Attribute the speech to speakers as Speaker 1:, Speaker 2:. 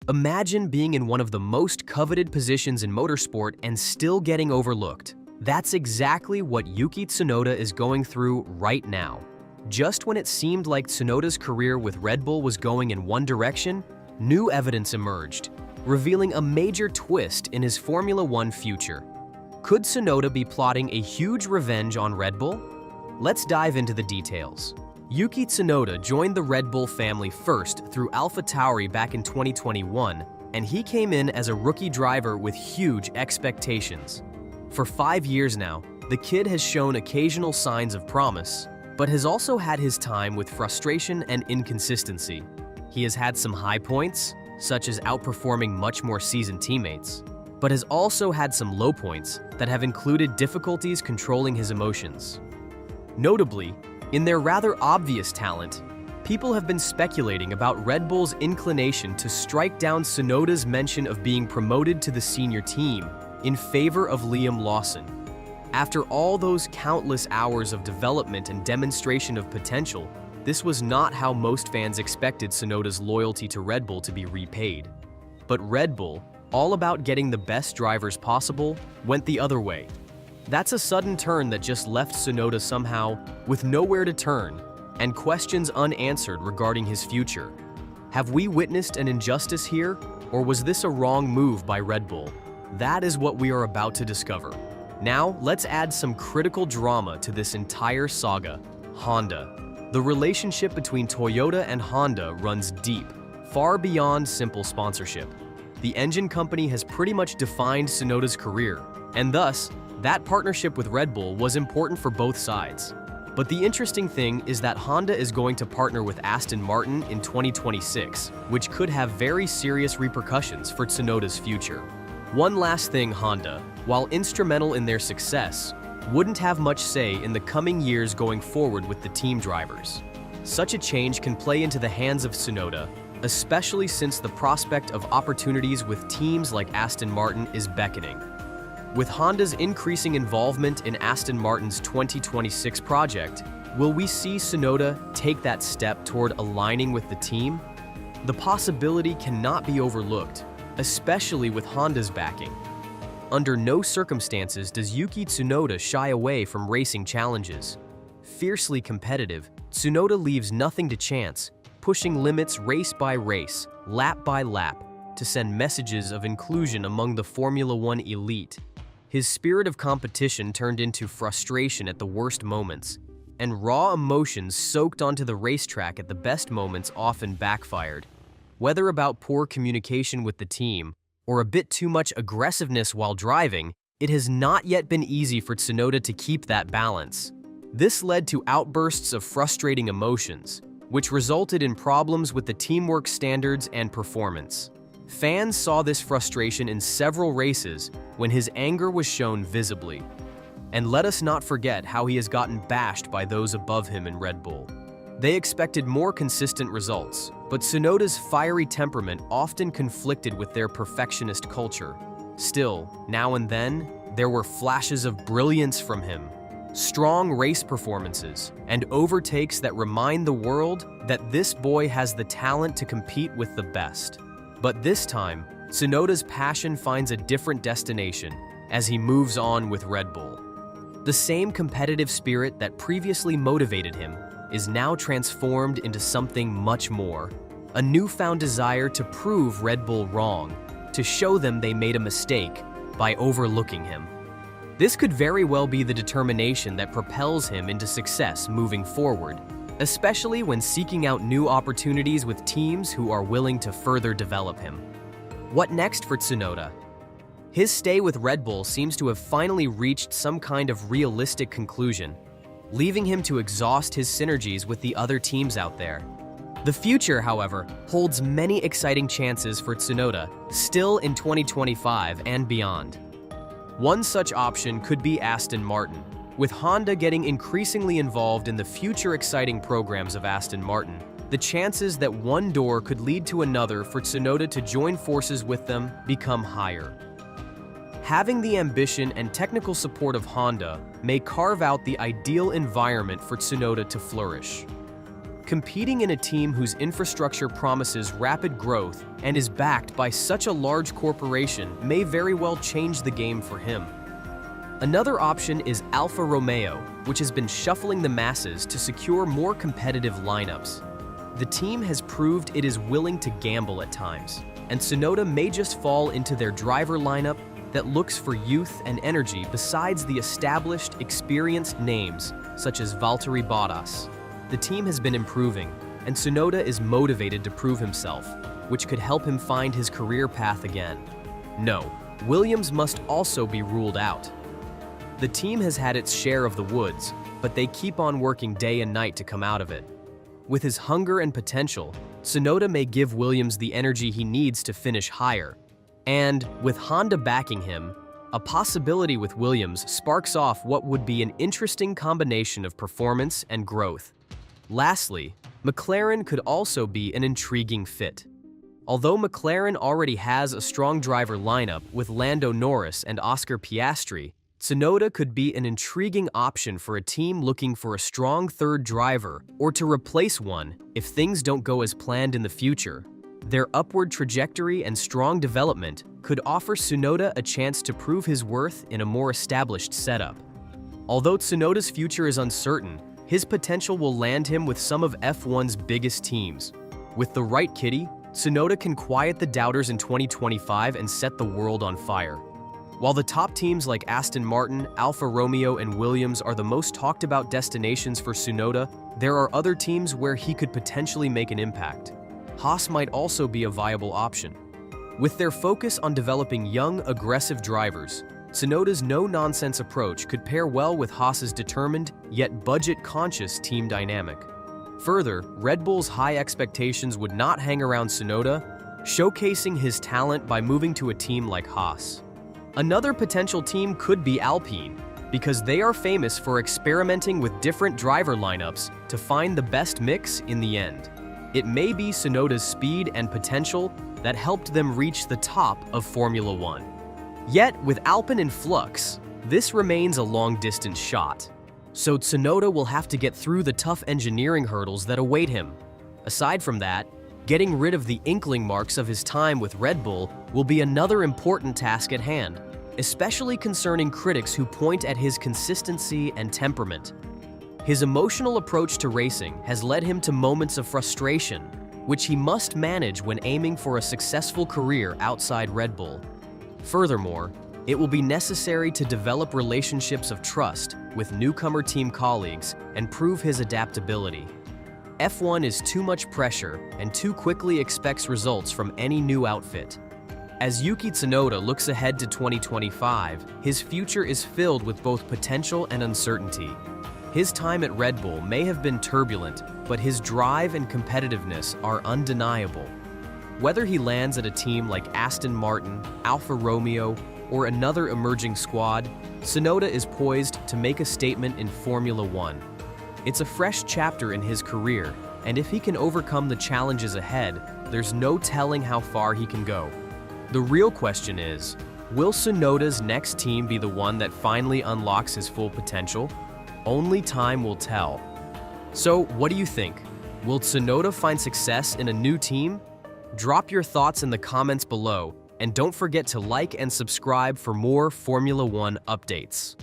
Speaker 1: Imagine being in one of the most coveted positions in motorsport and still getting overlooked. That's exactly what Yuki Tsunoda is going through right now. Just when it seemed like Tsunoda's career with Red Bull was going in one direction, new evidence emerged, revealing a major twist in his Formula One future. Could Tsunoda be plotting a huge revenge on Red Bull? Let's dive into the details. Yuki Tsunoda joined the Red Bull family first through AlphaTauri back in 2021, and he came in as a rookie driver with huge expectations. For 5 years now, the kid has shown occasional signs of promise, but has also had his time with frustration and inconsistency. He has had some high points, such as outperforming much more seasoned teammates, but has also had some low points that have included difficulties controlling his emotions. Notably, in their rather obvious talent, people have been speculating about Red Bull's inclination to strike down Tsunoda's mention of being promoted to the senior team in favor of Liam Lawson. After all those countless hours of development and demonstration of potential, this was not how most fans expected Tsunoda's loyalty to Red Bull to be repaid. But Red Bull, all about getting the best drivers possible, went the other way. That's a sudden turn that just left Tsunoda somehow with nowhere to turn and questions unanswered regarding his future. Have we witnessed an injustice here, or was this a wrong move by Red Bull? That is what we are about to discover. Now, let's add some critical drama to this entire saga. Honda. The relationship between Toyota and Honda runs deep, far beyond simple sponsorship. The engine company has pretty much defined Tsunoda's career, and thus, that partnership with Red Bull was important for both sides. But the interesting thing is that Honda is going to partner with Aston Martin in 2026, which could have very serious repercussions for Tsunoda's future. One last thing, Honda, while instrumental in their success, wouldn't have much say in the coming years going forward with the team drivers. Such a change can play into the hands of Tsunoda, especially since the prospect of opportunities with teams like Aston Martin is beckoning. With Honda's increasing involvement in Aston Martin's 2026 project, will we see Tsunoda take that step toward aligning with the team? The possibility cannot be overlooked, especially with Honda's backing. Under no circumstances does Yuki Tsunoda shy away from racing challenges. Fiercely competitive, Tsunoda leaves nothing to chance, pushing limits race by race, lap by lap, to send messages of inclusion among the Formula One elite. His spirit of competition turned into frustration at the worst moments, and raw emotions soaked onto the racetrack at the best moments often backfired. Whether about poor communication with the team or a bit too much aggressiveness while driving, it has not yet been easy for Tsunoda to keep that balance. This led to outbursts of frustrating emotions, which resulted in problems with the teamwork standards and performance. Fans saw this frustration in several races when his anger was shown visibly. And let us not forget how he has gotten bashed by those above him in Red Bull. They expected more consistent results, but Tsunoda's fiery temperament often conflicted with their perfectionist culture. Still, now and then, there were flashes of brilliance from him, strong race performances, and overtakes that remind the world that this boy has the talent to compete with the best. But this time, Tsunoda's passion finds a different destination as he moves on with Red Bull. The same competitive spirit that previously motivated him is now transformed into something much more, a newfound desire to prove Red Bull wrong, to show them they made a mistake by overlooking him. This could very well be the determination that propels him into success moving forward, especially when seeking out new opportunities with teams who are willing to further develop him. What next for Tsunoda? His stay with Red Bull seems to have finally reached some kind of realistic conclusion, leaving him to exhaust his synergies with the other teams out there. The future, however, holds many exciting chances for Tsunoda, still in 2025 and beyond. One such option could be Aston Martin, with Honda getting increasingly involved in the future exciting programs of Aston Martin. The chances that one door could lead to another for Tsunoda to join forces with them become higher. Having the ambition and technical support of Honda may carve out the ideal environment for Tsunoda to flourish. Competing in a team whose infrastructure promises rapid growth and is backed by such a large corporation may very well change the game for him. Another option is Alfa Romeo, which has been shuffling the masses to secure more competitive lineups. The team has proved it is willing to gamble at times, and Tsunoda may just fall into their driver lineup that looks for youth and energy besides the established, experienced names such as Valtteri Bottas. The team has been improving, and Tsunoda is motivated to prove himself, which could help him find his career path again. No, Williams must also be ruled out. The team has had its share of the woods, but they keep on working day and night to come out of it. With his hunger and potential, Tsunoda may give Williams the energy he needs to finish higher. And, with Honda backing him, a possibility with Williams sparks off what would be an interesting combination of performance and growth. Lastly, McLaren could also be an intriguing fit. Although McLaren already has a strong driver lineup with Lando Norris and Oscar Piastri, Tsunoda could be an intriguing option for a team looking for a strong third driver or to replace one if things don't go as planned in the future. Their upward trajectory and strong development could offer Tsunoda a chance to prove his worth in a more established setup. Although Tsunoda's future is uncertain, his potential will land him with some of F1's biggest teams. With the right kitty, Tsunoda can quiet the doubters in 2025 and set the world on fire. While the top teams like Aston Martin, Alfa Romeo, and Williams are the most talked about destinations for Tsunoda, there are other teams where he could potentially make an impact. Haas might also be a viable option. With their focus on developing young, aggressive drivers, Tsunoda's no-nonsense approach could pair well with Haas's determined, yet budget-conscious team dynamic. Further, Red Bull's high expectations would not hang around Tsunoda, showcasing his talent by moving to a team like Haas. Another potential team could be Alpine, because they are famous for experimenting with different driver lineups to find the best mix in the end. It may be Tsunoda's speed and potential that helped them reach the top of Formula One. Yet, with Alpine in flux, this remains a long-distance shot. So Tsunoda will have to get through the tough engineering hurdles that await him. Aside from that, getting rid of the inkling marks of his time with Red Bull will be another important task at hand, especially concerning critics who point at his consistency and temperament. His emotional approach to racing has led him to moments of frustration, which he must manage when aiming for a successful career outside Red Bull. Furthermore, it will be necessary to develop relationships of trust with newcomer team colleagues and prove his adaptability. F1 is too much pressure and too quickly expects results from any new outfit. As Yuki Tsunoda looks ahead to 2025, his future is filled with both potential and uncertainty. His time at Red Bull may have been turbulent, but his drive and competitiveness are undeniable. Whether he lands at a team like Aston Martin, Alfa Romeo, or another emerging squad, Tsunoda is poised to make a statement in Formula One. It's a fresh chapter in his career, and if he can overcome the challenges ahead, there's no telling how far he can go. The real question is, will Tsunoda's next team be the one that finally unlocks his full potential? Only time will tell. So, what do you think? Will Tsunoda find success in a new team? Drop your thoughts in the comments below, and don't forget to like and subscribe for more Formula One updates.